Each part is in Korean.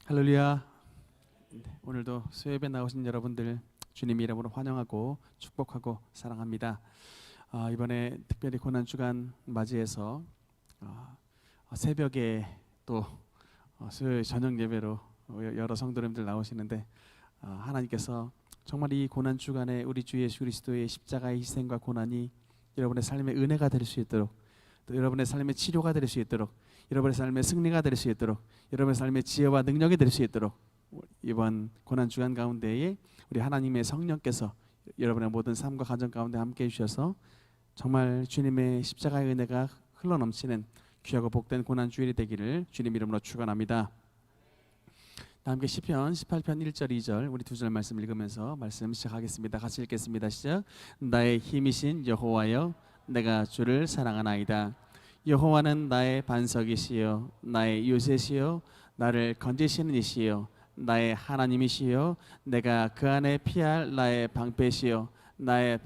할렐루야. 오늘도 수요예배 나오신 여러분들 주님 이름으로 환영하고 축복하고 사랑합니다. 이번에 특별히 고난주간 맞이해서 새벽에 또 수요일 저녁 예배로 여러 성도님들 나오시는데 하나님께서 정말 이 고난주간에 우리 주 예수 그리스도의 십자가의 희생과 고난이 여러분의 삶의 은혜가 될 수 있도록, 또 여러분의 삶의 치료가 될 수 있도록, 여러분의 삶의 승리가 될 수 있도록, 여러분의 삶의 지혜와 능력이 될 수 있도록 이번 고난주간 가운데에 우리 하나님의 성령께서 여러분의 모든 삶과 가정 가운데 함께해 주셔서 정말 주님의 십자가의 은혜가 흘러넘치는 귀하고 복된 고난주일이 되기를 주님 이름으로 축원합니다. 함께 시편 18편 1절 2절 우리 두 절 말씀 읽으면서 말씀 시작하겠습니다. 같이 읽겠습니다. 시작. 나의 힘이신 여호와여, 내가 주를 사랑하나이다. 여호와는 나의 반석이시요 나의 요새시요 나를 건지시는 이시요 나의 하나님이시요 내가 그 안에 피할 나의 방패시요 나의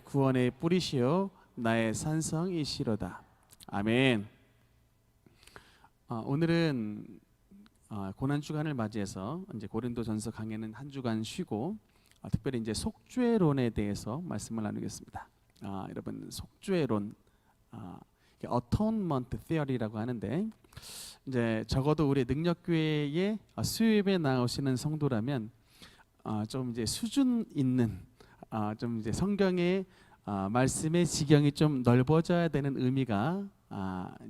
구원의 뿌리시요 나의 산성이시로다. 아멘. 오늘은 고난주간을 맞이해서 이제 고린도전서 강해는 한 주간 쉬고 특별히 이제 속죄론에 대해서 말씀을 나누겠습니다. 여러분, 속죄론 Atonement Theory라고 하는데, 이제 적어도 우리 능력교회의 수요예배 나오시는 성도라면 좀 이제 수준 있는 좀 이제 성경의 말씀의 지경이 좀 넓어져야 되는 의미가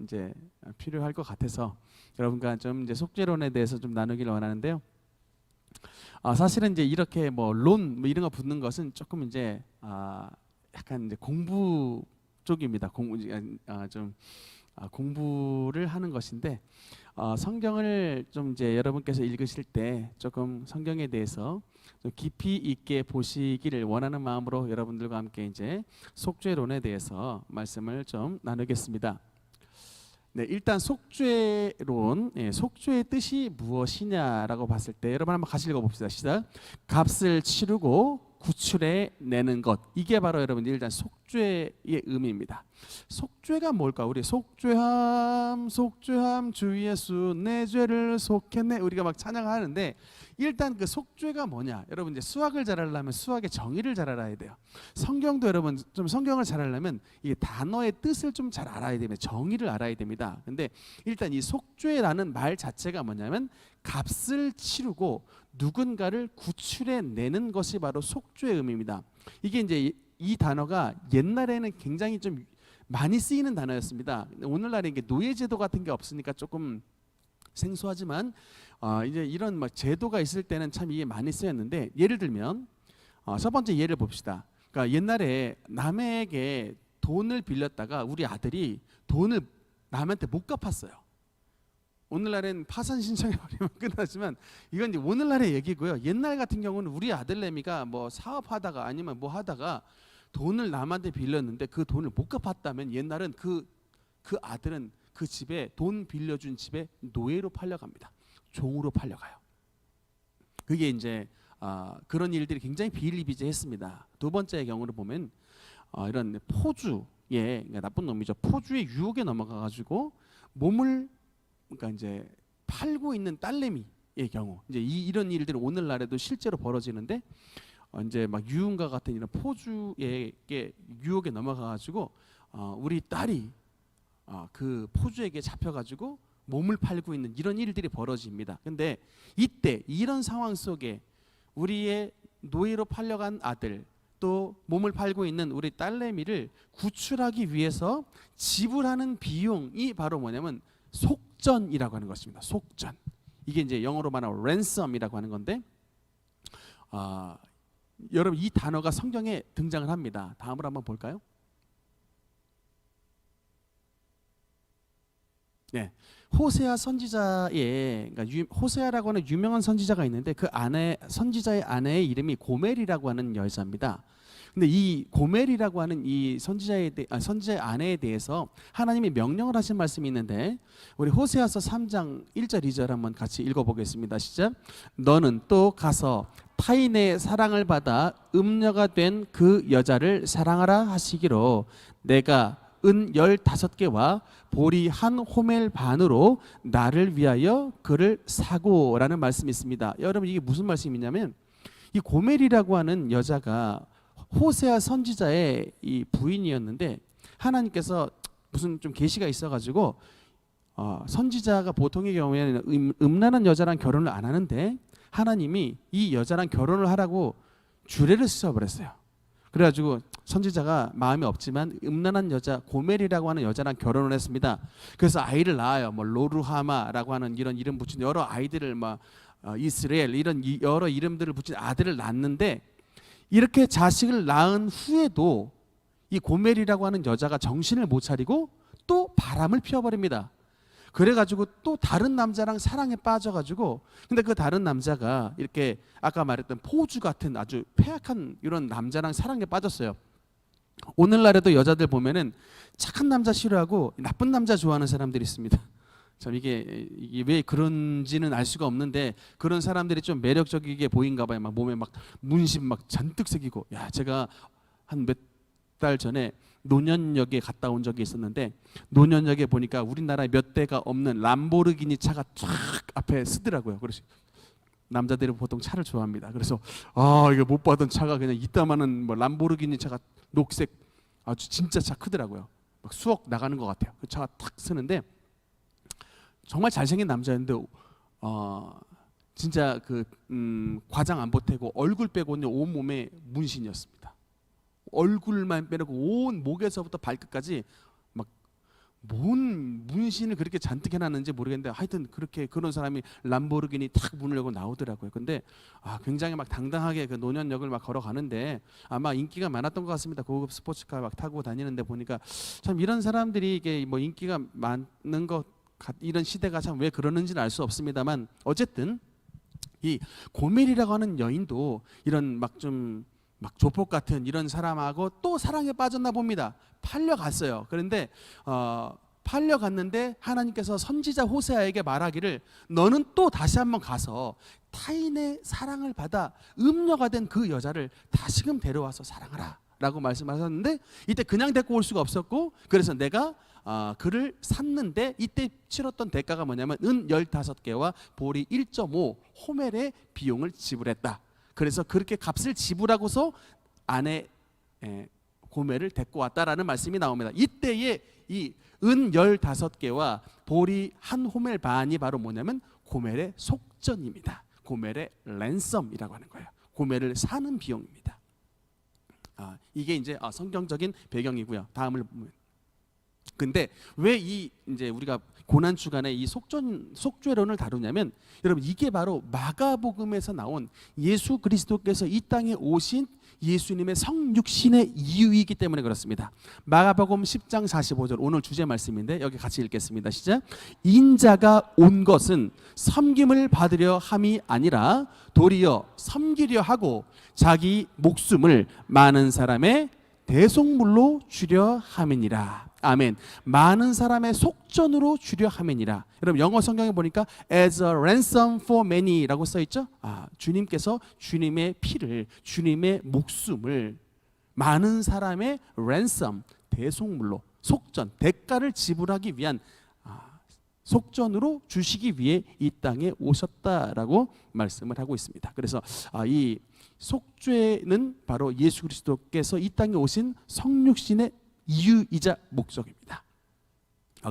이제 필요할 것 같아서 여러분과 좀 이제 속죄론에 대해서 좀 나누기를 원하는데요. 사실은 이제 이렇게 뭐 이런 거 붙는 것은 조금 이제 약간 이제 공부 쪽입니다. 공부를 하는 것인데 성경을 좀 이제 여러분께서 읽으실 때 조금 성경에 대해서 좀 깊이 있게 보시기를 원하는 마음으로 여러분들과 함께 이제 속죄론에 대해서 말씀을 좀 나누겠습니다. 네, 일단 속죄론, 속죄의 뜻이 무엇이냐라고 봤을 때 여러분 한번 같이 읽어봅시다. 시작. 값을 치르고 구출해 내는 것, 이게 바로 여러분 일단 속죄의 의미입니다. 속죄가 뭘까? 우리 속죄함 주 예수 내 죄를 속했네, 우리가 막 찬양하는데 일단 그 속죄가 뭐냐? 여러분 이제 수학을 잘하려면 수학의 정의를 잘 알아야 돼요. 성경도 여러분 좀 성경을 잘 알려면 이 단어의 뜻을 좀 잘 알아야 됩니다. 정의를 알아야 됩니다. 근데 일단 이 속죄라는 말 자체가 뭐냐면 값을 치르고 누군가를 구출해 내는 것이 바로 속죄의 의미입니다. 이게 이제 이 단어가 옛날에는 굉장히 좀 많이 쓰이는 단어였습니다. 오늘날에 이게 노예제도 같은 게 없으니까 조금 생소하지만 이제 이런 막 제도가 있을 때는 참 이게 많이 쓰였는데, 예를 들면 첫 번째 예를 봅시다. 그러니까 옛날에 남에게 돈을 빌렸다가 우리 아들이 돈을 남한테 못 갚았어요. 오늘날엔 파산 신청해버리면 끝나지만 이건 이제 오늘날의 얘기고요. 옛날 같은 경우는 우리 아들내미가 뭐 사업하다가 아니면 뭐 하다가 돈을 남한테 빌렸는데 그 돈을 못 갚았다면 옛날은 그 아들은 그 집에 돈 빌려준 집에 노예로 팔려갑니다. 종으로 팔려가요. 그게 이제 그런 일들이 굉장히 비일비재했습니다. 두 번째 경우를 보면 이런 포주의, 그러니까 나쁜 놈이죠. 포주의 유혹에 넘어가가지고 몸을 그러니까 이제 팔고 있는 딸내미의 경우, 이제 이런 일들이 오늘날에도 실제로 벌어지는데 이제 막 유흥가 같은 이런 포주에게 유혹에 넘어가가지고 우리 딸이 그 포주에게 잡혀가지고 몸을 팔고 있는 이런 일들이 벌어집니다. 근데 이때 이런 상황 속에 우리의 노예로 팔려간 아들, 또 몸을 팔고 있는 우리 딸내미를 구출하기 위해서 지불하는 비용이 바로 뭐냐면 속전이라고 하는 것입니다. 속전. 이게 이제 영어로 말하면 ransom이라고 하는 건데, 여러분 이 단어가 성경에 등장을 합니다. 다음으로 한번 볼까요? 네, 호세아 선지자의, 그러니까 호세아라고 하는 유명한 선지자가 있는데 그 선지자의 아내의 이름이 고멜이라고 하는 여자입니다. 근데 이 고멜이라고 하는 이 선지자의 아내에 대해서 하나님이 명령을 하신 말씀이 있는데, 우리 호세아서 3장 1절 2절 한번 같이 읽어보겠습니다. 시작. 너는 또 가서 타인의 사랑을 받아 음녀가 된 그 여자를 사랑하라 하시기로 내가 은 15개와 보리 한 호멜 반으로 나를 위하여 그를 사고라는 말씀이 있습니다. 여러분 이게 무슨 말씀이냐면 이 고멜이라고 하는 여자가 호세아 선지자의 이 부인이었는데 하나님께서 무슨 좀 계시가 있어가지고 선지자가 보통의 경우에는 음란한 여자랑 결혼을 안 하는데 하나님이 이 여자랑 결혼을 하라고 주례를 쓰셔버렸어요. 그래가지고 선지자가 마음이 없지만 음란한 여자 고멜이라고 하는 여자랑 결혼을 했습니다. 그래서 아이를 낳아요. 뭐 로루하마라고 하는 이런 이름 붙인 여러 아이들을 막 이스라엘 이런 여러 이름들을 붙인 아들을 낳는데 이렇게 자식을 낳은 후에도 이 고멜이라고 하는 여자가 정신을 못 차리고 또 바람을 피워버립니다. 그래가지고 또 다른 남자랑 사랑에 빠져가지고 근데 그 다른 남자가 이렇게 아까 말했던 포주 같은 아주 폐악한 이런 남자랑 사랑에 빠졌어요. 오늘날에도 여자들 보면은 착한 남자 싫어하고 나쁜 남자 좋아하는 사람들이 있습니다. 참 이게 왜 그런지는 알 수가 없는데 그런 사람들이 좀 매력적이게 보인가 봐요. 막 몸에 막 문신 막 잔뜩 새기고 제가 한 몇 달 전에 노년역에 갔다 온 적이 있었는데 노년역에 보니까 우리나라에 몇 대가 없는 람보르기니 차가 쫙 앞에 쓰더라고요. 그래서 남자들이 보통 차를 좋아합니다. 그래서 이거 못 봐던 차가 그냥 이따만한 뭐 람보르기니 차가 녹색 아주 진짜 차 크더라고요. 막 수억 나가는 것 같아요. 그 차가 탁 쓰는데 정말 잘생긴 남자였는데 진짜 그 과장 안 보태고 얼굴 빼고는 온 몸에 문신이었습니다. 얼굴만 빼놓고 온 목에서부터 발끝까지 막 뭔 문신을 그렇게 잔뜩 해놨는지 모르겠는데 하여튼 그렇게 그런 사람이 람보르기니 탁 문을 열고 나오더라고요. 근데 굉장히 막 당당하게 그 노년역을 막 걸어가는데 아마 인기가 많았던 것 같습니다. 고급 스포츠카 막 타고 다니는데 보니까 참 이런 사람들이 이게 뭐 인기가 많은 것 이런 시대가 참 왜 그러는지는 알 수 없습니다만 어쨌든 이 고멜이라고 하는 여인도 이런 막 조폭 같은 이런 사람하고 또 사랑에 빠졌나 봅니다. 팔려갔어요. 그런데 팔려갔는데 하나님께서 선지자 호세아에게 말하기를 너는 또 다시 한번 가서 타인의 사랑을 받아 음녀가 된 그 여자를 다시금 데려와서 사랑하라 라고 말씀하셨는데 이때 그냥 데리고 올 수가 없었고 그래서 내가 그를 샀는데 이때 치렀던 대가가 뭐냐면 은 15개와 보리 1.5 호멜의 비용을 지불했다. 그래서 그렇게 값을 지불하고서 아내 고멜을 데리고 왔다라는 말씀이 나옵니다. 이때에 이 은 15개와 보리 한 호멜 반이 바로 뭐냐면 고멜의 속전입니다. 고멜의 랜섬이라고 하는 거예요. 고멜을 사는 비용입니다. 이게 이제 성경적인 배경이고요. 다음을 보면 근데 왜 이제 우리가 고난 주간에 이 속죄론을 다루냐면 여러분 이게 바로 마가복음에서 나온 예수 그리스도께서 이 땅에 오신 예수님의 성육신의 이유이기 때문에 그렇습니다. 마가복음 10장 45절 오늘 주제 말씀인데 여기 같이 읽겠습니다. 시작. 인자가 온 것은 섬김을 받으려 함이 아니라 도리어 섬기려 하고 자기 목숨을 많은 사람의 대속물로 주려 함이니라. 아멘. 많은 사람의 속전으로 주려 함이니라. 여러분 영어 성경에 보니까 as a ransom for many라고 써 있죠. 주님께서 주님의 피를 주님의 목숨을 많은 사람의 ransom 대속물로 속전 대가를 지불하기 위한 속전으로 주시기 위해 이 땅에 오셨다라고 말씀을 하고 있습니다. 그래서 이 속죄는 바로 예수 그리스도께서 이 땅에 오신 성육신의 이유이자 목적입니다.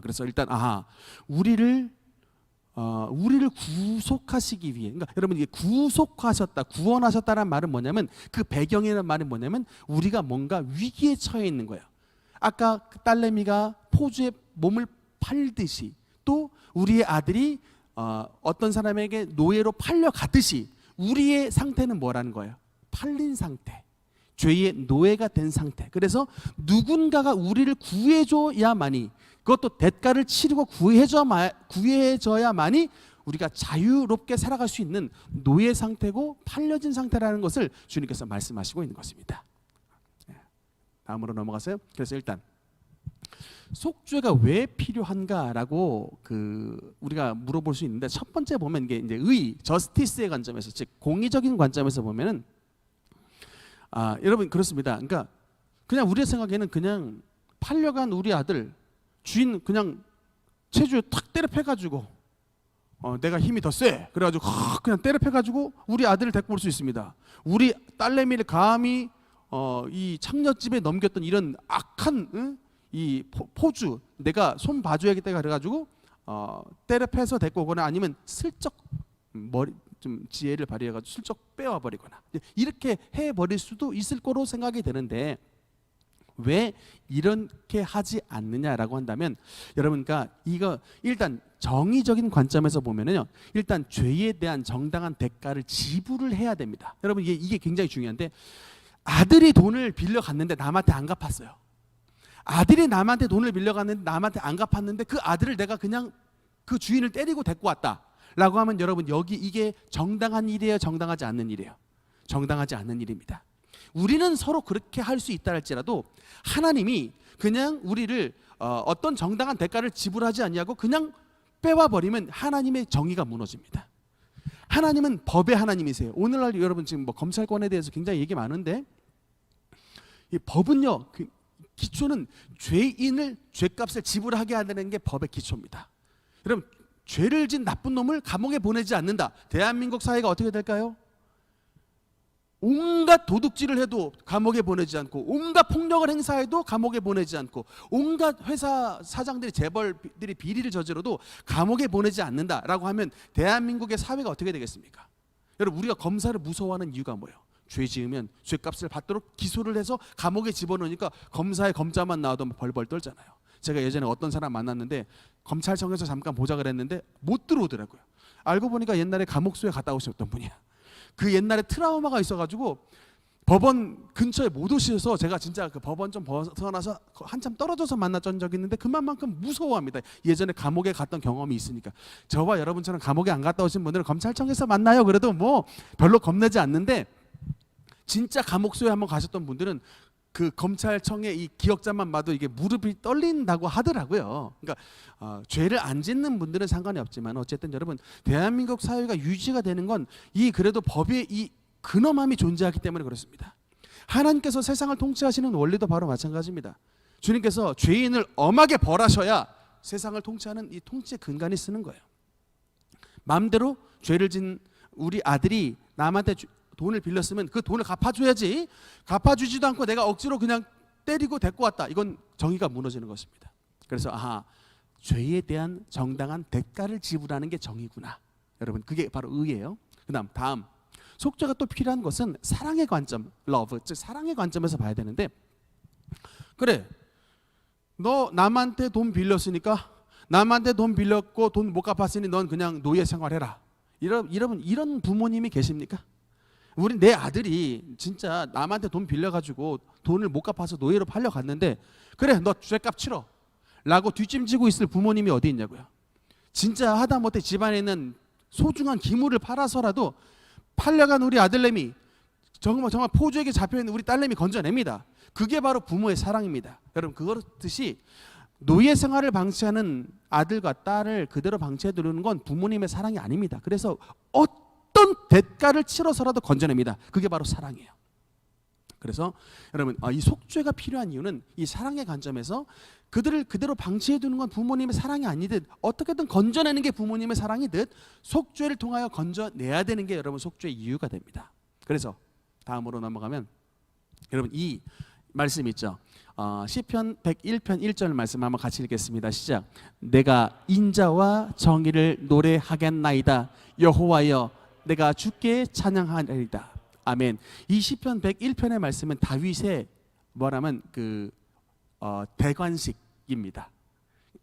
그래서 일단 우리를 구속하시기 위해, 그러니까 여러분 이게 구속하셨다, 구원하셨다는 말은 뭐냐면 그 배경이라는 말은 뭐냐면 우리가 뭔가 위기에 처해 있는 거예요. 아까 그 딸내미가 포주의 몸을 팔듯이 또 우리의 아들이 어떤 사람에게 노예로 팔려갔듯이 우리의 상태는 뭐라는 거예요? 팔린 상태, 죄의 노예가 된 상태. 그래서 누군가가 우리를 구해줘야만이, 그것도 대가를 치르고 구해줘야만이 우리가 자유롭게 살아갈 수 있는 노예 상태고 팔려진 상태라는 것을 주님께서 말씀하시고 있는 것입니다. 다음으로 넘어가세요. 그래서 일단 속죄가 왜 필요한가라고 우리가 물어볼 수 있는데 첫 번째 보면 이게 이제 저스티스의 관점에서, 즉 공의적인 관점에서 보면은 여러분 그렇습니다. 그러니까 그냥 우리의 생각에는 그냥 팔려간 우리 아들 주인 그냥 체주에 탁 때려 패가지고 내가 힘이 더 세 그래가지고 그냥 때려 패가지고 우리 아들을 데리고 올 수 있습니다. 우리 딸내미를 감히 이 창녀집에 넘겼던 이런 악한 이 포주 내가 손 봐줘야겠다 그래가지고 때려 패서 데리고 오거나 아니면 슬쩍 머리 좀 지혜를 발휘해가지고 슬쩍 빼와 버리거나 이렇게 해버릴 수도 있을 거로 생각이 되는데 왜 이렇게 하지 않느냐라고 한다면 여러분, 그러니까 이거 일단 정의적인 관점에서 보면은요, 일단 죄에 대한 정당한 대가를 지불을 해야 됩니다. 여러분 이게 굉장히 중요한데, 아들이 돈을 빌려 갔는데 남한테 안 갚았어요. 아들이 남한테 돈을 빌려 갔는데 남한테 안 갚았는데 그 아들을 내가 그냥 그 주인을 때리고 데리고 왔다라고 하면 여러분 여기 이게 정당한 일이에요, 정당하지 않는 일이에요? 정당하지 않는 일입니다. 우리는 서로 그렇게 할 수 있다 할지라도 하나님이 그냥 우리를 어떤 정당한 대가를 지불하지 아니하고 그냥 빼와 버리면 하나님의 정의가 무너집니다. 하나님은 법의 하나님이세요. 오늘날 여러분 지금 뭐 검찰권에 대해서 굉장히 얘기 많은데, 이 법은요, 그 기초는 죄인을 죄값을 지불하게 하는 게 법의 기초입니다. 여러분, 죄를 진 나쁜 놈을 감옥에 보내지 않는다. 대한민국 사회가 어떻게 될까요? 온갖 도둑질을 해도 감옥에 보내지 않고, 온갖 폭력을 행사해도 감옥에 보내지 않고, 온갖 회사 사장들이 재벌들이 비리를 저지러도 감옥에 보내지 않는다라고 하면 대한민국의 사회가 어떻게 되겠습니까? 여러분, 우리가 검사를 무서워하는 이유가 뭐예요? 죄 지으면 죄값을 받도록 기소를 해서 감옥에 집어넣으니까 검사의 검자만 나와도 벌벌 떨잖아요. 제가 예전에 어떤 사람 만났는데 검찰청에서 잠깐 보자 그랬는데 못 들어오더라고요. 알고 보니까 옛날에 감옥소에 갔다 오셨던 분이야. 그 옛날에 트라우마가 있어가지고 법원 근처에 못 오셔서 제가 진짜 그 법원 좀 벗어나서 한참 떨어져서 만났던 적이 있는데 그만큼 무서워합니다. 예전에 감옥에 갔던 경험이 있으니까. 저와 여러분처럼 감옥에 안 갔다 오신 분들은 검찰청에서 만나요 그래도 뭐 별로 겁내지 않는데, 진짜 감옥소에 한번 가셨던 분들은 그 검찰청의 이 기억자만 봐도 이게 무릎이 떨린다고 하더라고요. 그러니까 죄를 안 짓는 분들은 상관이 없지만 어쨌든 여러분, 대한민국 사회가 유지가 되는 건 이 그래도 법의 이 근엄함이 존재하기 때문에 그렇습니다. 하나님께서 세상을 통치하시는 원리도 바로 마찬가지입니다. 주님께서 죄인을 엄하게 벌하셔야 세상을 통치하는 이 통치의 근간이 쓰는 거예요. 마음대로 죄를 진 우리 아들이 남한테 돈을 빌렸으면 그 돈을 갚아줘야지, 갚아주지도 않고 내가 억지로 그냥 때리고 데리고 왔다, 이건 정의가 무너지는 것입니다. 그래서 죄에 대한 정당한 대가를 지불하는 게 정의구나. 여러분, 그게 바로 의예요. 다음 속죄가 또 필요한 것은 사랑의 관점, 러브, 즉 사랑의 관점에서 봐야 되는데, 그래 너 남한테 돈 빌렸으니까, 남한테 돈 빌렸고 돈 못 갚았으니 넌 그냥 노예 생활해라. 여러분 이런 부모님이 계십니까? 우리 내 아들이 진짜 남한테 돈 빌려가지고 돈을 못 갚아서 노예로 팔려갔는데 그래 너 죄값 치러 라고 뒷짐지고 있을 부모님이 어디 있냐고요. 진짜 하다못해 집안에 있는 소중한 기물을 팔아서라도 팔려간 우리 아들내미, 정말 포주에게 잡혀있는 우리 딸내미 건져냅니다. 그게 바로 부모의 사랑입니다. 여러분, 그렇듯이 노예 생활을 방치하는 아들과 딸을 그대로 방치해두는 건 부모님의 사랑이 아닙니다. 그래서 어떤 대가를 치러서라도 건져냅니다. 그게 바로 사랑이에요. 그래서 여러분, 이 속죄가 필요한 이유는 이 사랑의 관점에서 그들을 그대로 방치해두는 건 부모님의 사랑이 아니듯 어떻게든 건져내는 게 부모님의 사랑이듯 속죄를 통하여 건져내야 되는 게 여러분 속죄의 이유가 됩니다. 그래서 다음으로 넘어가면 여러분 이 말씀 있죠. 시편 101편 1절 말씀 한번 같이 읽겠습니다. 시작. 내가 인자와 정의를 노래하겠나이다. 여호와여 내가 주께 찬양하리이다. 아멘. 이 시편 101편의 말씀은 다윗의 뭐라면 대관식입니다.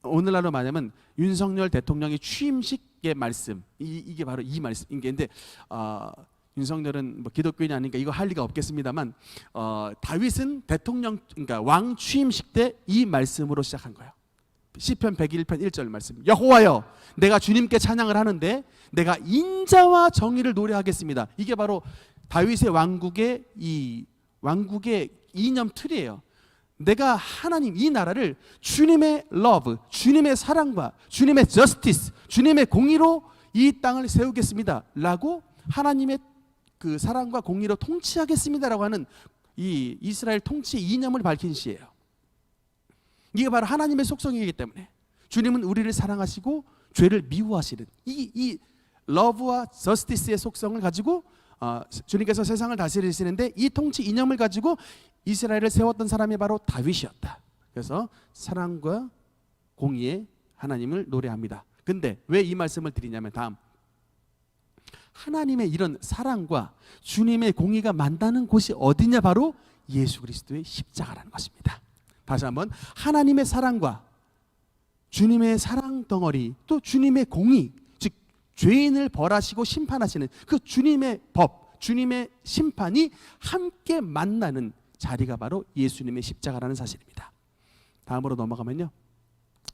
오늘날로 말하면 윤석열 대통령의 취임식의 말씀, 이게 바로 이 말씀인데, 윤석열은 뭐 기독교인이 아니니까 이거 할 리가 없겠습니다만, 다윗은 대통령, 그러니까 왕 취임식 때 이 말씀으로 시작한 거예요. 시편 101편 1절 말씀. 여호와여 내가 주님께 찬양을 하는데 내가 인자와 정의를 노래하겠습니다. 이게 바로 다윗의 왕국의 이념 틀이에요. 내가 하나님, 이 나라를 주님의 러브, 주님의 사랑과 주님의 저스티스, 주님의 공의로 이 땅을 세우겠습니다 라고 하나님의 그 사랑과 공의로 통치하겠습니다라고 하는 이 이스라엘 통치의 이념을 밝힌 시예요. 이게 바로 하나님의 속성이기 때문에 주님은 우리를 사랑하시고 죄를 미워하시는 이 러브와 저스티스의 속성을 가지고 주님께서 세상을 다스리시는데, 이 통치 이념을 가지고 이스라엘을 세웠던 사람이 바로 다윗이었다. 그래서 사랑과 공의의 하나님을 노래합니다. 근데 왜 이 말씀을 드리냐면, 다음 하나님의 이런 사랑과 주님의 공의가 만나는 곳이 어디냐? 바로 예수 그리스도의 십자가라는 것입니다. 다시 한번, 하나님의 사랑과 주님의 사랑 덩어리, 또 주님의 공의, 즉 죄인을 벌하시고 심판하시는 그 주님의 법, 주님의 심판이 함께 만나는 자리가 바로 예수님의 십자가라는 사실입니다. 다음으로 넘어가면요,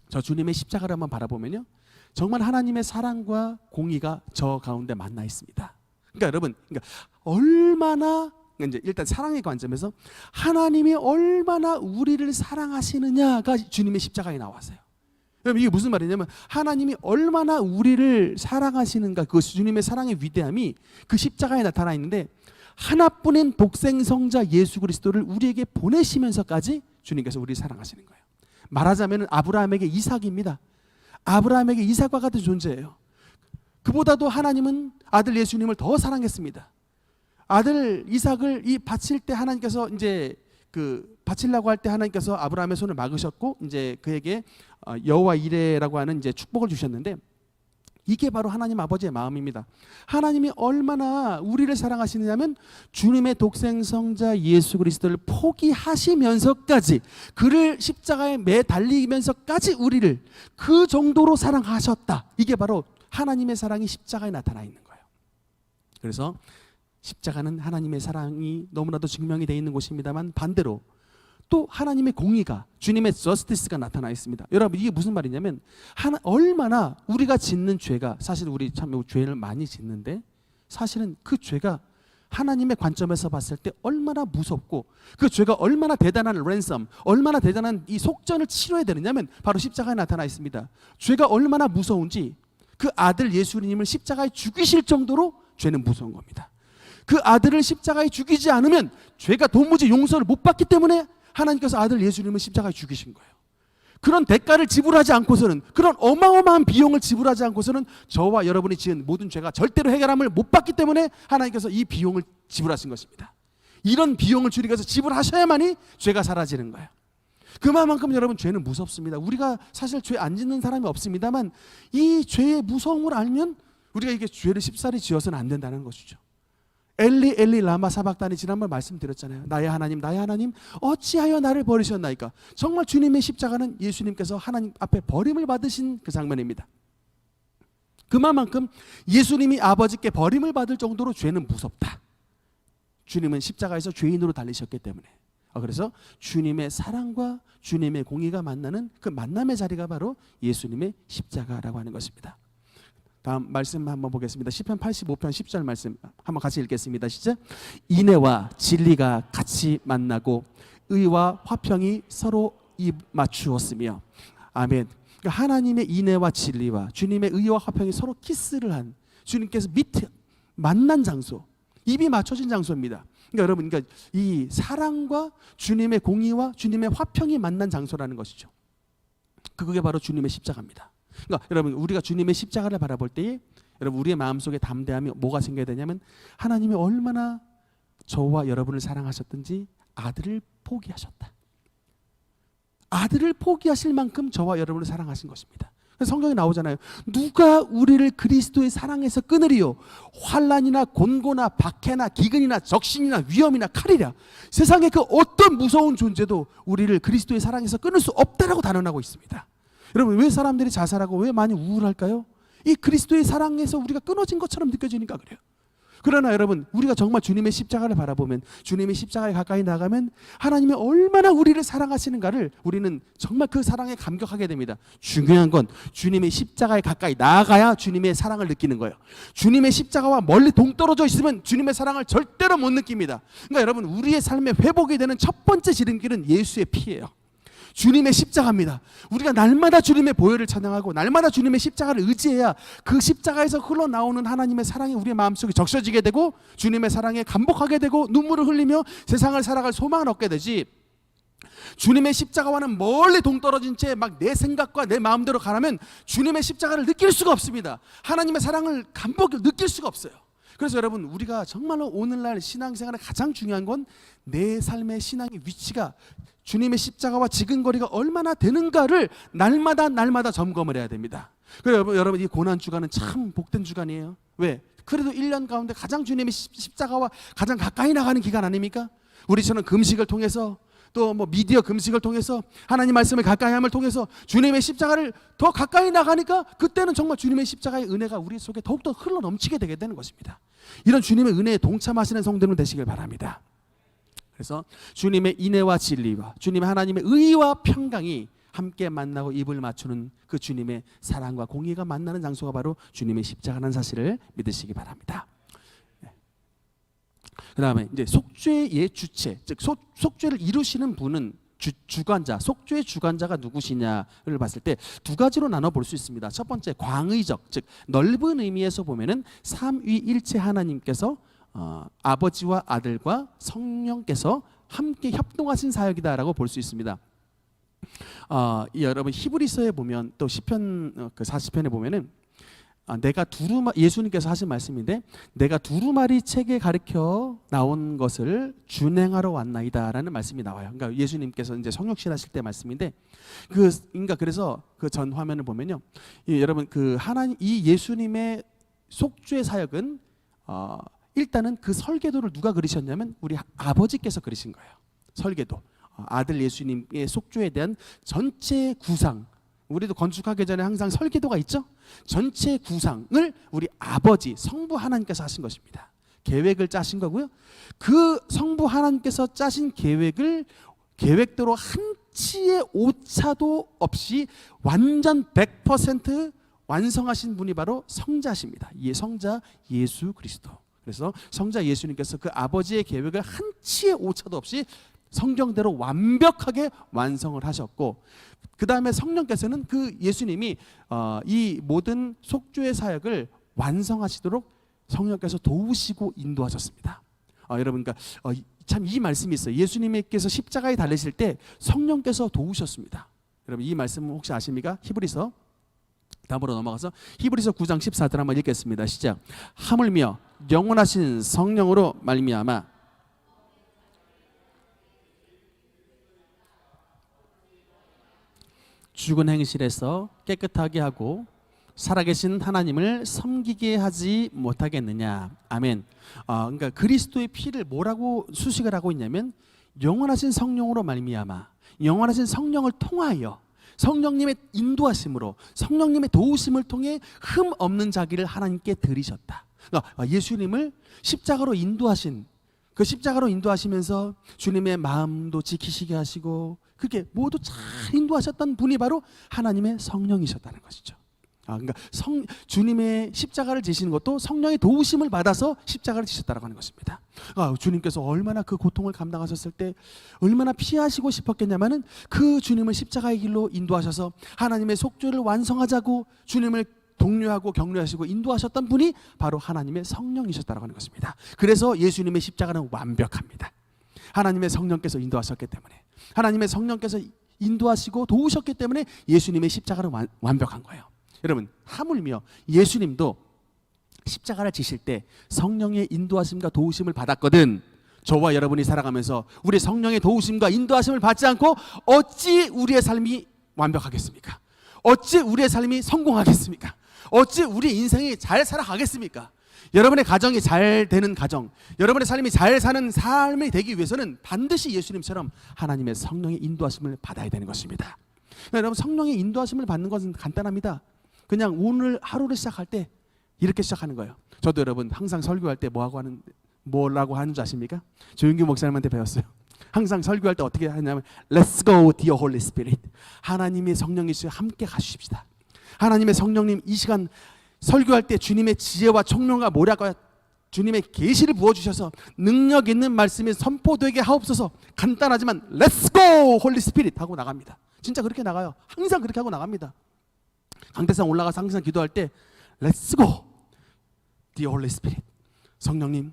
저 주님의 십자가를 한번 바라보면요, 정말 하나님의 사랑과 공의가 저 가운데 만나 있습니다. 그러니까 여러분, 얼마나, 이제 일단 사랑의 관점에서 하나님이 얼마나 우리를 사랑하시느냐가 주님의 십자가에 나왔어요. 여러분, 이게 무슨 말이냐면, 하나님이 얼마나 우리를 사랑하시는가, 그 주님의 사랑의 위대함이 그 십자가에 나타나 있는데, 하나뿐인 독생성자 예수 그리스도를 우리에게 보내시면서까지 주님께서 우리를 사랑하시는 거예요. 말하자면 아브라함에게 이삭입니다. 아브라함에게 이삭과 같은 존재예요. 그보다도 하나님은 아들 예수님을 더 사랑했습니다. 아들 이삭을 바칠 때 하나님께서 이제 바치려고 할 때 하나님께서 아브라함의 손을 막으셨고, 이제 그에게 여호와 이레라고 하는 이제 축복을 주셨는데, 이게 바로 하나님 아버지의 마음입니다. 하나님이 얼마나 우리를 사랑하시느냐면, 주님의 독생성자 예수 그리스도를 포기하시면서까지, 그를 십자가에 매 달리면서까지 우리를 그 정도로 사랑하셨다. 이게 바로 하나님의 사랑이 십자가에 나타나 있는 거예요. 그래서 십자가는 하나님의 사랑이 너무나도 증명이 되어 있는 곳입니다만, 반대로 또 하나님의 공의가, 주님의 저스티스가 나타나 있습니다. 여러분, 이게 무슨 말이냐면, 얼마나 우리가 짓는 죄가, 사실 우리 참 죄를 많이 짓는데, 사실은 그 죄가 하나님의 관점에서 봤을 때 얼마나 무섭고, 그 죄가 얼마나 대단한 랜섬, 얼마나 대단한 이 속전을 치러야 되느냐면 바로 십자가에 나타나 있습니다. 죄가 얼마나 무서운지, 그 아들 예수님을 십자가에 죽이실 정도로 죄는 무서운 겁니다. 그 아들을 십자가에 죽이지 않으면 죄가 도무지 용서를 못 받기 때문에 하나님께서 아들 예수님을 십자가에 죽이신 거예요. 그런 대가를 지불하지 않고서는, 그런 어마어마한 비용을 지불하지 않고서는 저와 여러분이 지은 모든 죄가 절대로 해결함을 못 받기 때문에 하나님께서 이 비용을 지불하신 것입니다. 이런 비용을 주님께서 지불하셔야만이 죄가 사라지는 거예요. 그만큼 여러분, 죄는 무섭습니다. 우리가 사실 죄 안 짓는 사람이 없습니다만, 이 죄의 무서움을 알면 우리가 이게 죄를 쉽사리 지어서는 안 된다는 것이죠. 엘리 엘리 라마 사박다니, 지난번 말씀드렸잖아요. 나의 하나님 나의 하나님 어찌하여 나를 버리셨나이까. 정말 주님의 십자가는 예수님께서 하나님 앞에 버림을 받으신 그 장면입니다. 그만큼 예수님이 아버지께 버림을 받을 정도로 죄는 무섭다. 주님은 십자가에서 죄인으로 달리셨기 때문에. 그래서 주님의 사랑과 주님의 공의가 만나는 그 만남의 자리가 바로 예수님의 십자가라고 하는 것입니다. 다음 말씀 한번 보겠습니다. 시편 85편 10절 말씀 한번 같이 읽겠습니다. 시작. 인애와 진리가 같이 만나고 의와 화평이 서로 입 맞추었으며. 아멘. 그러니까 하나님의 인애와 진리와 주님의 의와 화평이 서로 키스를 한, 주님께서 밑에 만난 장소, 입이 맞춰진 장소입니다. 그러니까 여러분, 그러니까 이 사랑과 주님의 공의와 주님의 화평이 만난 장소라는 것이죠. 그게 바로 주님의 십자가입니다. 그러니까 여러분, 우리가 주님의 십자가를 바라볼 때에 여러분, 우리의 마음속에 담대함이 뭐가 생겨야 되냐면, 하나님이 얼마나 저와 여러분을 사랑하셨든지 아들을 포기하셨다. 아들을 포기하실 만큼 저와 여러분을 사랑하신 것입니다. 성경에 나오잖아요. 누가 우리를 그리스도의 사랑에서 끊으리요? 환난이나 곤고나 박해나 기근이나 적신이나 위험이나 칼이라. 세상의 그 어떤 무서운 존재도 우리를 그리스도의 사랑에서 끊을 수 없다라고 단언하고 있습니다. 여러분, 왜 사람들이 자살하고 왜 많이 우울할까요? 이 그리스도의 사랑에서 우리가 끊어진 것처럼 느껴지니까 그래요. 그러나 여러분, 우리가 정말 주님의 십자가를 바라보면, 주님의 십자가에 가까이 나가면 하나님이 얼마나 우리를 사랑하시는가를 우리는 정말 그 사랑에 감격하게 됩니다. 중요한 건 주님의 십자가에 가까이 나아가야 주님의 사랑을 느끼는 거예요. 주님의 십자가와 멀리 동떨어져 있으면 주님의 사랑을 절대로 못 느낍니다. 그러니까 여러분, 우리의 삶에 회복이 되는 첫 번째 지름길은 예수의 피예요. 주님의 십자가입니다. 우리가 날마다 주님의 보혈을 찬양하고 날마다 주님의 십자가를 의지해야 그 십자가에서 흘러나오는 하나님의 사랑이 우리의 마음속에 적셔지게 되고, 주님의 사랑에 감복하게 되고 눈물을 흘리며 세상을 살아갈 소망을 얻게 되지. 주님의 십자가와는 멀리 동떨어진 채 막 내 생각과 내 마음대로 가라면 주님의 십자가를 느낄 수가 없습니다. 하나님의 사랑을 감격을 느낄 수가 없어요. 그래서 여러분, 우리가 정말로 오늘날 신앙생활에 가장 중요한 건 내 삶의 신앙의 위치가 주님의 십자가와 지근거리가 얼마나 되는가를 날마다 점검을 해야 됩니다. 그래서 여러분, 이 고난 주간은 참 복된 주간이에요. 왜? 그래도 1년 가운데 가장 주님의 십자가와 가장 가까이 나가는 기간 아닙니까? 우리처럼 금식을 통해서 또 뭐 미디어 금식을 통해서 하나님 말씀을 가까이 함을 통해서 주님의 십자가를 더 가까이 나가니까 그때는 정말 주님의 십자가의 은혜가 우리 속에 더욱더 흘러 넘치게 되게 되는 것입니다. 이런 주님의 은혜에 동참하시는 성도는 되시길 바랍니다. 그래서 주님의 인애와 진리와 주님의 하나님의 의와 평강이 함께 만나고 입을 맞추는 그 주님의 사랑과 공의가 만나는 장소가 바로 주님의 십자가라는 사실을 믿으시기 바랍니다. 그 다음에 이제 속죄의 주체, 즉 속죄를 이루시는 분은 주관자, 속죄의 주관자가 누구시냐를 봤을 때 두 가지로 나눠 볼 수 있습니다. 첫 번째, 광의적, 즉 넓은 의미에서 보면은 삼위일체 하나님께서 아버지와 아들과 성령께서 함께 협동하신 사역이다라고 볼 수 있습니다. 여러분, 히브리서에 보면 또 시편 그 40편에 보면은 내가 예수님께서 하신 말씀인데, 내가 두루마리 책에 가르쳐 나온 것을 준행하러 왔나이다라는 말씀이 나와요. 그러니까 예수님께서 이제 성육신 하실 때 말씀인데, 그러니까 그래서 그 전 화면을 보면요, 여러분, 그 하나님, 이 예수님의 속죄 사역은 일단은 그 설계도를 누가 그리셨냐면 우리 아버지께서 그리신 거예요. 설계도, 아들 예수님의 속죄에 대한 전체 구상. 우리도 건축하기 전에 항상 설계도가 있죠. 전체 구상을 우리 아버지 성부 하나님께서 하신 것입니다. 계획을 짜신 거고요. 그 성부 하나님께서 짜신 계획대로 한치의 오차도 없이 완전 100% 완성하신 분이 바로 성자십니다. 성자 예수 그리스도. 그래서 성자 예수님께서 그 아버지의 계획을 한치의 오차도 없이 성경대로 완벽하게 완성을 하셨고, 그 다음에 성령께서는 그 예수님이 이 모든 속죄의 사역을 완성하시도록 성령께서 도우시고 인도하셨습니다. 여러분, 그러니까 참 이 말씀이 있어요. 예수님께서 십자가에 달리실 때 성령께서 도우셨습니다. 여러분, 이 말씀은 혹시 아십니까? 히브리서, 다음으로 넘어가서 히브리서 9장 14절 한번 읽겠습니다. 시작. 하물며 영원하신 성령으로 말미암아 죽은 행실에서 깨끗하게 하고 살아계신 하나님을 섬기게 하지 못하겠느냐. 아멘. 그러니까 그리스도의 피를 뭐라고 수식을 하고 있냐면 영원하신 성령으로 말미암아, 영원하신 성령을 통하여 성령님의 인도하심으로 성령님의 도우심을 통해 흠 없는 자기를 하나님께 드리셨다. 그러니까 예수님을 십자가로 인도하신, 그 십자가로 인도하시면서 주님의 마음도 지키시게 하시고 그게 모두 잘 인도하셨던 분이 바로 하나님의 성령이셨다는 것이죠. 그러니까 주님의 십자가를 지시는 것도 성령의 도우심을 받아서 십자가를 지셨다고 하는 것입니다. 주님께서 얼마나 그 고통을 감당하셨을 때 얼마나 피하시고 싶었겠냐면은 그 주님을 십자가의 길로 인도하셔서 하나님의 속죄를 완성하자고 주님을 독려하고 격려하시고 인도하셨던 분이 바로 하나님의 성령이셨다고 하는 것입니다. 그래서 예수님의 십자가는 완벽합니다. 하나님의 성령께서 인도하셨기 때문에, 하나님의 성령께서 인도하시고 도우셨기 때문에 예수님의 십자가는 완벽한 거예요. 여러분, 하물며 예수님도 십자가를 지실 때 성령의 인도하심과 도우심을 받았거든. 저와 여러분이 살아가면서 우리 성령의 도우심과 인도하심을 받지 않고 어찌 우리의 삶이 완벽하겠습니까? 어찌 우리의 삶이 성공하겠습니까? 어찌 우리 인생이 잘 살아가겠습니까? 여러분의 가정이 잘 되는 가정, 여러분의 삶이 잘 사는 삶이 되기 위해서는 반드시 예수님처럼 하나님의 성령의 인도하심을 받아야 되는 것입니다. 여러분, 성령의 인도하심을 받는 것은 간단합니다. 그냥 오늘 하루를 시작할 때 이렇게 시작하는 거예요. 저도 여러분 항상 설교할 때 뭐라고 하는 줄 아십니까? 조윤규 목사님한테 배웠어요. 항상 설교할 때 어떻게 하냐면 Let's go, dear Holy Spirit. 하나님의 성령이시여 함께 가주십시다. 하나님의 성령님, 이 시간 설교할 때 주님의 지혜와 총명과 모략과 주님의 계시를 부어주셔서 능력 있는 말씀이 선포되게 하옵소서. 간단하지만 Let's go, Holy Spirit 하고 나갑니다. 진짜 그렇게 나가요. 항상 그렇게 하고 나갑니다. 강대상 올라가서 항상 기도할 때 Let's go, dear Holy Spirit. 성령님,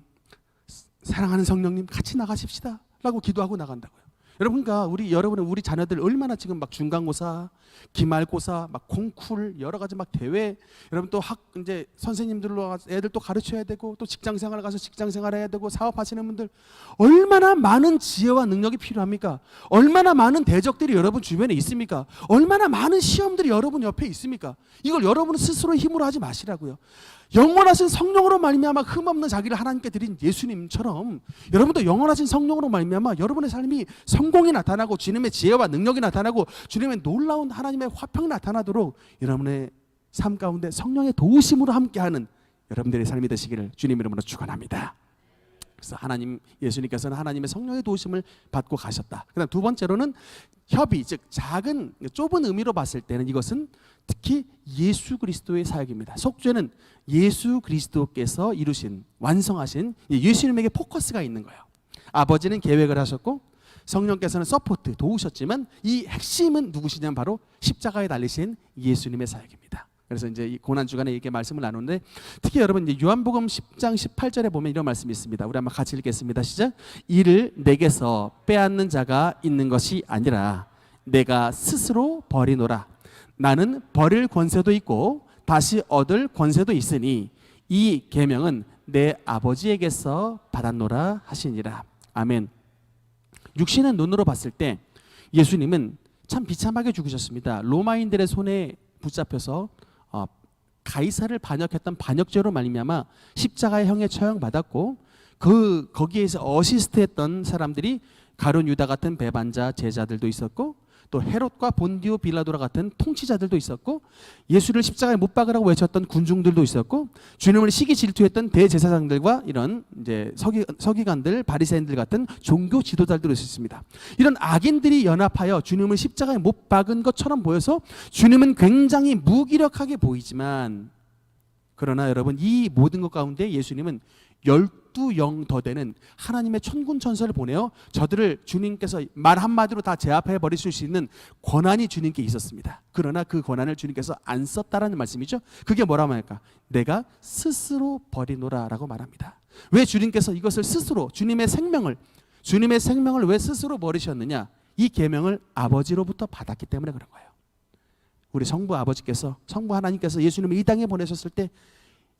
사랑하는 성령님 같이 나가십시다 라고 기도하고 나간다고요. 여러분, 그러니까 우리 자녀들 얼마나 지금 막 중간고사, 기말고사, 막 콩쿨, 여러 가지 막 대회, 여러분 또 이제 선생님들로 애들 또 가르쳐야 되고, 또 직장생활 가서 직장생활 해야 되고, 사업하시는 분들 얼마나 많은 지혜와 능력이 필요합니까? 얼마나 많은 대적들이 여러분 주변에 있습니까? 얼마나 많은 시험들이 여러분 옆에 있습니까? 이걸 여러분 스스로 힘으로 하지 마시라고요. 영원하신 성령으로 말미암아 흠없는 자기를 하나님께 드린 예수님처럼 여러분도 영원하신 성령으로 말미암아 여러분의 삶이 성공이 나타나고 주님의 지혜와 능력이 나타나고 주님의 놀라운 하나님의 화평이 나타나도록 여러분의 삶 가운데 성령의 도우심으로 함께하는 여러분들의 삶이 되시기를 주님 이름으로 축원합니다. 그래서 예수님께서는 하나님의 성령의 도우심을 받고 가셨다. 그다음 두 번째로는 협의, 즉 작은 좁은 의미로 봤을 때는 이것은 특히 예수 그리스도의 사역입니다. 속죄는 예수 그리스도께서 이루신, 완성하신 예수님에게 포커스가 있는 거예요. 아버지는 계획을 하셨고 성령께서는 서포트, 도우셨지만 이 핵심은 누구시냐면 바로 십자가에 달리신 예수님의 사역입니다. 그래서 이제 이 고난 주간에 이렇게 말씀을 나누는데, 특히 여러분 이제 요한복음 10장 18절에 보면 이런 말씀이 있습니다. 우리 한번 같이 읽겠습니다. 시작. 이를 내게서 빼앗는 자가 있는 것이 아니라 내가 스스로 버리노라. 나는 버릴 권세도 있고 다시 얻을 권세도 있으니 이 계명은 내 아버지에게서 받았노라 하시니라. 아멘. 육신의 눈으로 봤을 때 예수님은 참 비참하게 죽으셨습니다. 로마인들의 손에 붙잡혀서 가이사를 반역했던 반역죄로 말미암아 십자가의 형에 처형받았고, 거기에서 어시스트했던 사람들이 가룟 유다 같은 배반자 제자들도 있었고, 또 헤롯과 본디오 빌라도라 같은 통치자들도 있었고, 예수를 십자가에 못 박으라고 외쳤던 군중들도 있었고, 주님을 시기 질투했던 대제사장들과 이런 이제 서기관들, 바리새인들 같은 종교 지도자들도 있었습니다. 이런 악인들이 연합하여 주님을 십자가에 못 박은 것처럼 보여서 주님은 굉장히 무기력하게 보이지만, 그러나 여러분 이 모든 것 가운데 예수님은 12영 더 되는 하나님의 천군 천사를 보내어 저들을 주님께서 말 한마디로 다 제압해 버릴 수 있는 권한이 주님께 있었습니다. 그러나 그 권한을 주님께서 안 썼다라는 말씀이죠. 그게 뭐라고 할까? 내가 스스로 버리노라 라고 말합니다. 왜 주님께서 이것을 스스로, 주님의 생명을 왜 스스로 버리셨느냐? 이 계명을 아버지로부터 받았기 때문에 그런 거예요. 우리 성부 하나님께서 예수님을 이 땅에 보내셨을 때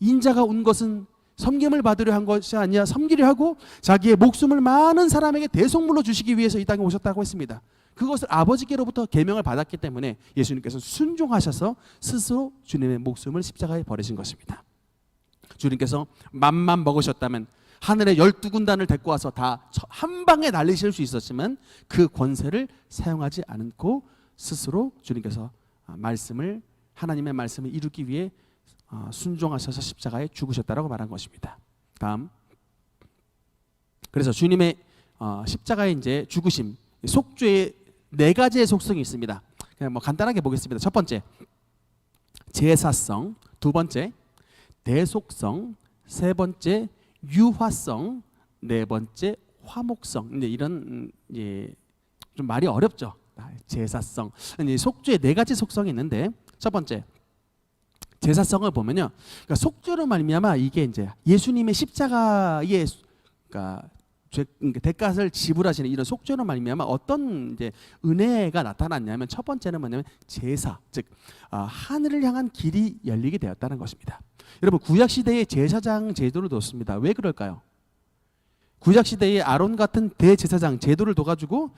인자가 온 것은 섬김을 받으려 한 것이 아니라 섬기려 하고 자기의 목숨을 많은 사람에게 대속물로 주시기 위해서 이 땅에 오셨다고 했습니다. 그것을 아버지께로부터 계명을 받았기 때문에 예수님께서 순종하셔서 스스로 주님의 목숨을 십자가에 버리신 것입니다. 주님께서 맘만 먹으셨다면 하늘의 12군단을 데리고 와서 다 한 방에 날리실 수 있었지만 그 권세를 사용하지 않고 스스로 주님께서 하나님의 말씀을 이루기 위해 순종하셔서 십자가에 죽으셨다라고 말한 것입니다. 다음, 그래서 주님의 십자가의 이제 죽으심, 속죄의 4가지의 속성이 있습니다. 그냥 뭐 간단하게 보겠습니다. 첫 번째, 제사성; 두 번째, 대속성; 세 번째, 유화성; 네 번째, 화목성. 이제 이런 좀 말이 어렵죠. 제사성, 속죄의 4가지 속성이 있는데, 첫 번째 제사성을 보면요, 그러니까 속죄로 말미암아 이게 이제 예수님의 십자가의 그러니까 대가를 지불하시는 이런 속죄로 말미암아 어떤 이제 은혜가 나타났냐면, 첫 번째는 뭐냐면 제사, 즉 하늘을 향한 길이 열리게 되었다는 것입니다. 여러분 구약 시대에 제사장 제도를 뒀습니다. 왜 그럴까요? 구약 시대에 아론 같은 대제사장 제도를 둬가지고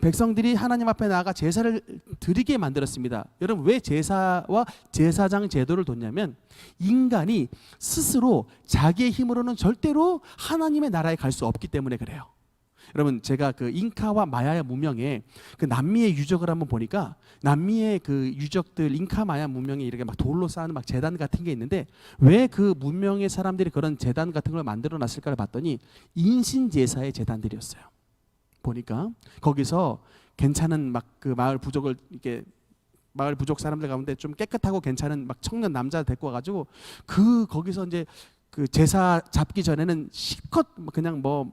백성들이 하나님 앞에 나아가 제사를 드리게 만들었습니다. 여러분 왜 제사와 제사장 제도를 뒀냐면, 인간이 스스로 자기의 힘으로는 절대로 하나님의 나라에 갈 수 없기 때문에 그래요. 여러분 제가 그 잉카와 마야 문명의 그 남미의 유적을 한번 보니까, 남미의 그 유적들, 잉카 마야 문명에 이렇게 막 돌로 쌓은 막 제단 같은 게 있는데, 왜 그 문명의 사람들이 그런 제단 같은 걸 만들어 놨을까를 봤더니 인신 제사의 제단들이었어요. 보니까 거기서 괜찮은 막 그 마을 부족 사람들 가운데 좀 깨끗하고 괜찮은 막 청년 남자 데리고 와가지고 거기서 이제 그 제사 잡기 전에는 실컷 그냥 뭐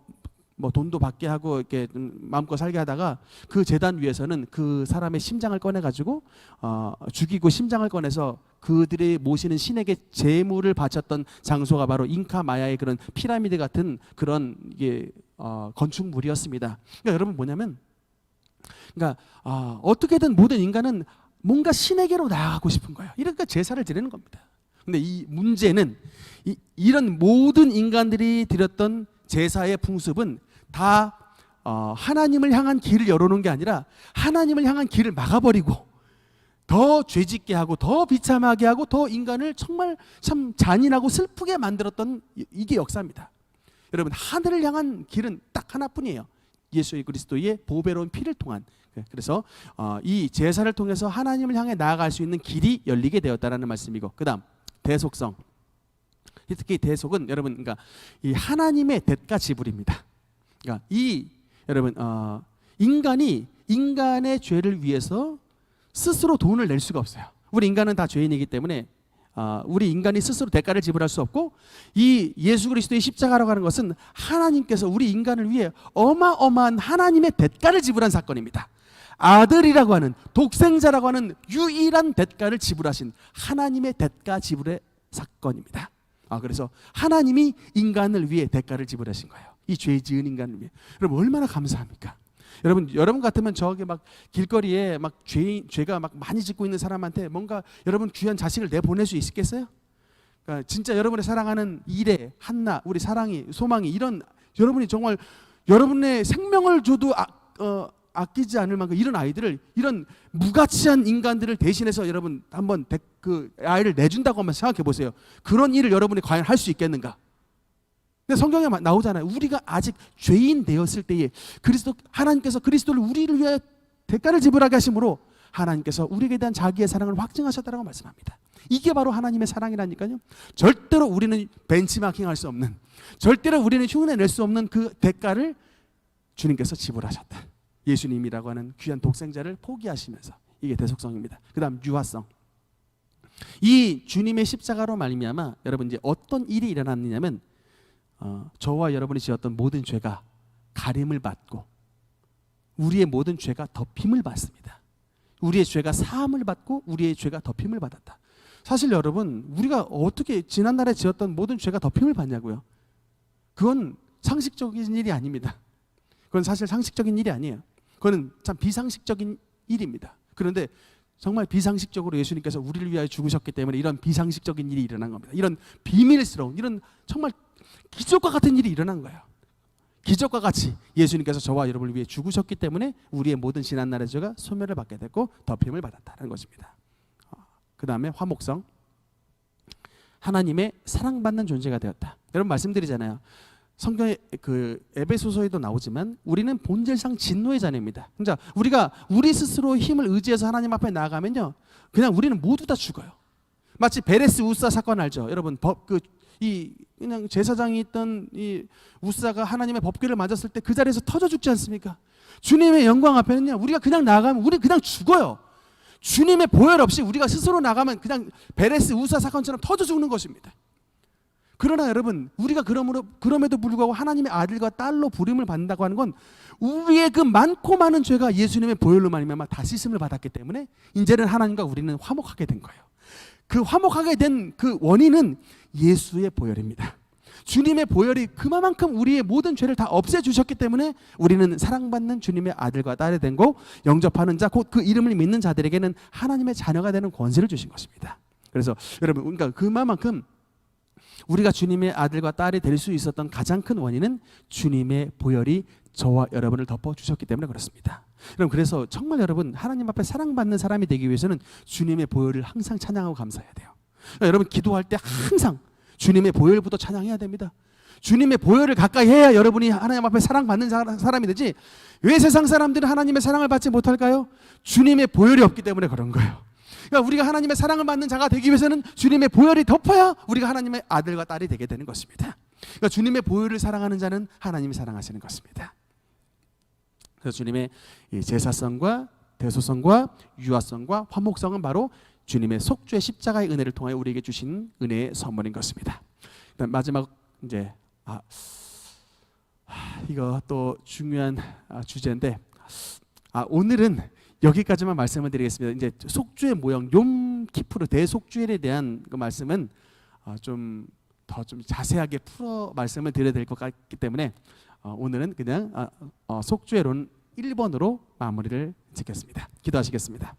돈도 받게 하고 이렇게 마음껏 살게 하다가 그 제단 위에서는 그 사람의 심장을 꺼내가지고 죽이고 심장을 꺼내서 그들이 모시는 신에게 제물을 바쳤던 장소가 바로 잉카 마야의 그런 피라미드 같은 그런 건축물이었습니다. 그러니까 여러분 뭐냐면 그러니까 어떻게든 모든 인간은 뭔가 신에게로 나아가고 싶은 거예요. 이러니까 제사를 드리는 겁니다. 근데 이 문제는 이런 모든 인간들이 드렸던 제사의 풍습은 다 하나님을 향한 길을 열어놓은 게 아니라 하나님을 향한 길을 막아버리고 더 죄짓게 하고 더 비참하게 하고 더 인간을 정말 참 잔인하고 슬프게 만들었던 이게 역사입니다. 여러분, 하늘을 향한 길은 딱 하나뿐이에요. 예수 그리스도의 보배로운 피를 통한. 그래서 이 제사를 통해서 하나님을 향해 나아갈 수 있는 길이 열리게 되었다라는 말씀이고, 그다음 대속성. 특히 대속은 여러분, 그러니까 이 하나님의 대가 지불입니다. 그러니까 이 여러분 인간이 인간의 죄를 위해서 스스로 돈을 낼 수가 없어요. 우리 인간은 다 죄인이기 때문에 우리 인간이 스스로 대가를 지불할 수 없고, 이 예수 그리스도의 십자가라고 하는 것은 하나님께서 우리 인간을 위해 어마어마한 하나님의 대가를 지불한 사건입니다. 아들이라고 하는, 독생자라고 하는 유일한 대가를 지불하신 하나님의 대가 지불의 사건입니다. 그래서 하나님이 인간을 위해 대가를 지불하신 거예요. 이 죄 지은 인간을 위해. 여러분, 얼마나 감사합니까? 여러분 같으면 저기 막 길거리에 막 죄가 막 많이 짓고 있는 사람한테 뭔가 여러분 귀한 자식을 내보낼 수 있겠어요? 그러니까 진짜 여러분의 사랑하는 일에 한나, 우리 사랑이, 소망이, 이런 여러분이 정말 여러분의 생명을 줘도 아끼지 않을 만큼 이런 아이들을, 이런 무가치한 인간들을 대신해서 여러분 한번 그 아이를 내준다고 한번 생각해 보세요. 그런 일을 여러분이 과연 할 수 있겠는가? 근데 성경에 나오잖아요. 우리가 아직 죄인 되었을 때에 하나님께서 그리스도를 우리를 위해 대가를 지불하게 하심으로 하나님께서 우리에게 대한 자기의 사랑을 확증하셨다라고 말씀합니다. 이게 바로 하나님의 사랑이라니까요. 절대로 우리는 벤치마킹할 수 없는, 절대로 우리는 흉내낼 수 없는 그 대가를 주님께서 지불하셨다. 예수님이라고 하는 귀한 독생자를 포기하시면서. 이게 대속성입니다. 그 다음 유아성. 이 주님의 십자가로 말미암아 여러분 이제 어떤 일이 일어났느냐면 저와 여러분이 지었던 모든 죄가 가림을 받고 우리의 모든 죄가 덮임을 받습니다. 우리의 죄가 사함을 받고 우리의 죄가 덮임을 받았다. 사실 여러분, 우리가 어떻게 지난날에 지었던 모든 죄가 덮임을 받냐고요? 그건 상식적인 일이 아닙니다. 그건 사실 상식적인 일이 아니에요. 그건 참 비상식적인 일입니다. 그런데 정말 비상식적으로 예수님께서 우리를 위하여 죽으셨기 때문에 이런 비상식적인 일이 일어난 겁니다. 이런 비밀스러운, 이런 정말 기적과 같은 일이 일어난 거예요. 기적과 같이 예수님께서 저와 여러분을 위해 죽으셨기 때문에 우리의 모든 지난날의 죄가 소멸을 받게 됐고 덮임을 받았다는 것입니다. 그 다음에 화목성. 하나님의 사랑받는 존재가 되었다. 여러분 말씀드리잖아요. 성경의 그 에베소서에도 나오지만 우리는 본질상 진노의 자녀입니다. 그러니까 우리가 우리 스스로 힘을 의지해서 하나님 앞에 나아가면요, 그냥 우리는 모두 다 죽어요. 마치 베레스 우사 사건 알죠? 여러분 그냥 제사장이 있던 이 우사가 하나님의 법궤를 맞았을 때 그 자리에서 터져 죽지 않습니까? 주님의 영광 앞에는요, 우리가 그냥 나가면 우리 그냥 죽어요. 주님의 보혈 없이 우리가 스스로 나가면 그냥 베레스 우사 사건처럼 터져 죽는 것입니다. 그러나 여러분, 우리가 그럼에도 불구하고 하나님의 아들과 딸로 부름을 받는다고 하는 건 우리의 그 많고 많은 죄가 예수님의 보혈로 말미암아 다 씻음을 받았기 때문에 이제는 하나님과 우리는 화목하게 된 거예요. 그 화목하게 된 그 원인은 예수의 보혈입니다. 주님의 보혈이 그만큼 우리의 모든 죄를 다 없애주셨기 때문에 우리는 사랑받는 주님의 아들과 딸이 된 거, 영접하는 자, 곧 그 이름을 믿는 자들에게는 하나님의 자녀가 되는 권세를 주신 것입니다. 그래서 여러분, 그러니까 그만큼 우리가 주님의 아들과 딸이 될 수 있었던 가장 큰 원인은 주님의 보혈이 저와 여러분을 덮어주셨기 때문에 그렇습니다. 여러분, 그래서 정말 여러분 하나님 앞에 사랑받는 사람이 되기 위해서는 주님의 보혈을 항상 찬양하고 감사해야 돼요. 그러니까 여러분 기도할 때 항상 주님의 보혈부터 찬양해야 됩니다. 주님의 보혈을 가까이 해야 여러분이 하나님 앞에 사랑받는 사람이 되지, 왜 세상 사람들은 하나님의 사랑을 받지 못할까요? 주님의 보혈이 없기 때문에 그런 거예요. 그러니까 우리가 하나님의 사랑을 받는 자가 되기 위해서는 주님의 보혈이 덮어야 우리가 하나님의 아들과 딸이 되게 되는 것입니다. 그러니까 주님의 보혈을 사랑하는 자는 하나님이 사랑하시는 것입니다. 그래서 주님의 제사성과 대소성과 유아성과 화목성은 바로 주님의 속죄 십자가의 은혜를 통하여 우리에게 주신 은혜의 선물인 것입니다. 마지막 이제 이거 또 중요한 주제인데 오늘은 여기까지만 말씀을 드리겠습니다. 이제 속죄의 모형 욤키푸르 대속죄에 대한 그 말씀은 좀 자세하게 풀어 말씀을 드려야 될 것 같기 때문에 오늘은 그냥 속죄론 1번으로 마무리를 짓겠습니다. 기도하시겠습니다.